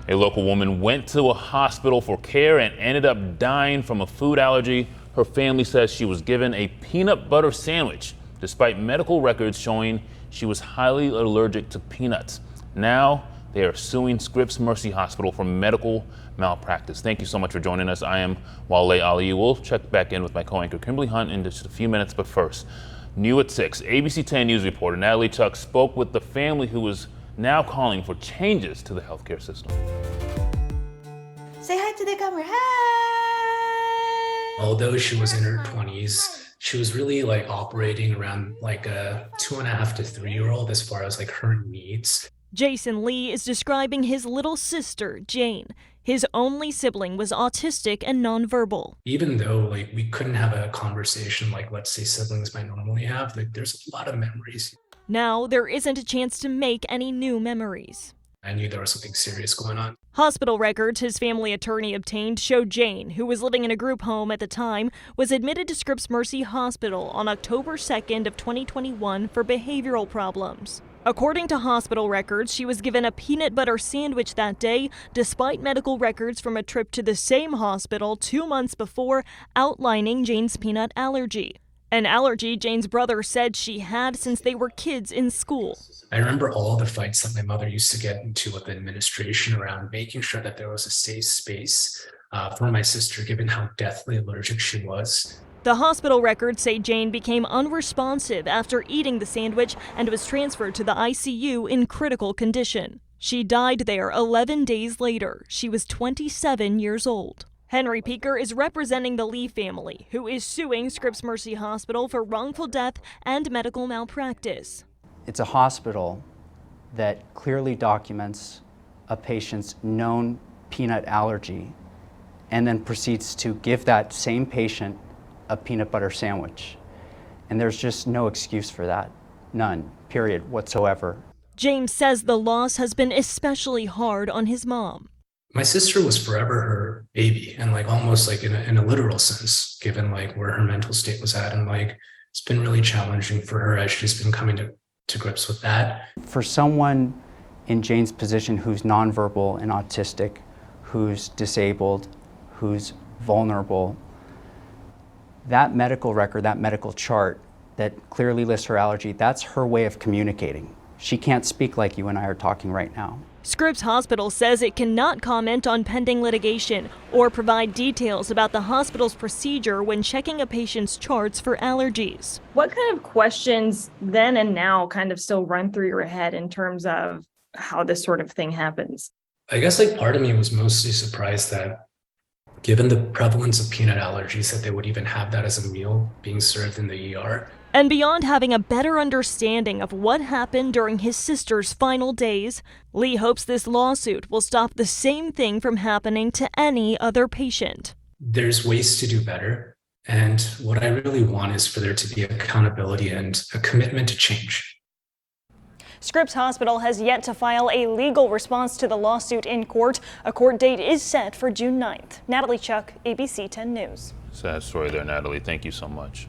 A local woman went to a hospital for care and ended up dying from a food allergy. Her family says she was given a peanut butter sandwich, despite medical records showing she was highly allergic to peanuts. Now they are suing Scripps Mercy Hospital for medical malpractice. Thank you so much for joining us. I am Wale Ali. We'll check back in with my co-anchor Kimberly Hunt in just a few minutes, but first, new at 6, ABC 10 News reporter Natalie Chuck spoke with the family who is now calling for changes to the healthcare system. Say hi to the camera. Hi! Although she was in her 20s, she was really operating around a 2.5 to 3-year-old as far as her needs. Jason Lee is describing his little sister, Jane. His only sibling was autistic and nonverbal. Even though we couldn't have a conversation let's say siblings might normally have, there's a lot of memories. Now there isn't a chance to make any new memories. I knew there was something serious going on. Hospital records his family attorney obtained show Jane, who was living in a group home at the time, was admitted to Scripps Mercy Hospital on October 2nd of 2021 for behavioral problems. According to hospital records, she was given a peanut butter sandwich that day, despite medical records from a trip to the same hospital 2 months before outlining Jane's peanut allergy. An allergy Jane's brother said she had since they were kids in school. I remember all the fights that my mother used to get into with the administration around making sure that there was a safe space for my sister, given how deathly allergic she was. The hospital records say Jane became unresponsive after eating the sandwich and was transferred to the ICU in critical condition. She died there 11 days later. She was 27 years old. Henry Peeker is representing the Lee family, who is suing Scripps Mercy Hospital for wrongful death and medical malpractice. It's a hospital that clearly documents a patient's known peanut allergy and then proceeds to give that same patient a peanut butter sandwich. And there's just no excuse for that. None, period, whatsoever. James says the loss has been especially hard on his mom. My sister was forever her baby, and almost in a literal sense, given where her mental state was at. And it's been really challenging for her as she's been coming to grips with that. For someone in Jane's position who's nonverbal and autistic, who's disabled, who's vulnerable, that medical record, that medical chart that clearly lists her allergy, that's her way of communicating. She can't speak like you and I are talking right now. Scripps Hospital says it cannot comment on pending litigation or provide details about the hospital's procedure when checking a patient's charts for allergies. What kind of questions then and now kind of still run through your head in terms of how this sort of thing happens? I guess part of me was mostly surprised that given the prevalence of peanut allergies, that they would even have that as a meal being served in the ER. And beyond having a better understanding of what happened during his sister's final days, Lee hopes this lawsuit will stop the same thing from happening to any other patient. There's ways to do better. And what I really want is for there to be accountability and a commitment to change. Scripps Hospital has yet to file a legal response to the lawsuit in court. A court date is set for June 9th. Natalie Chuck, ABC 10 News. Sad story there, Natalie. Thank you so much.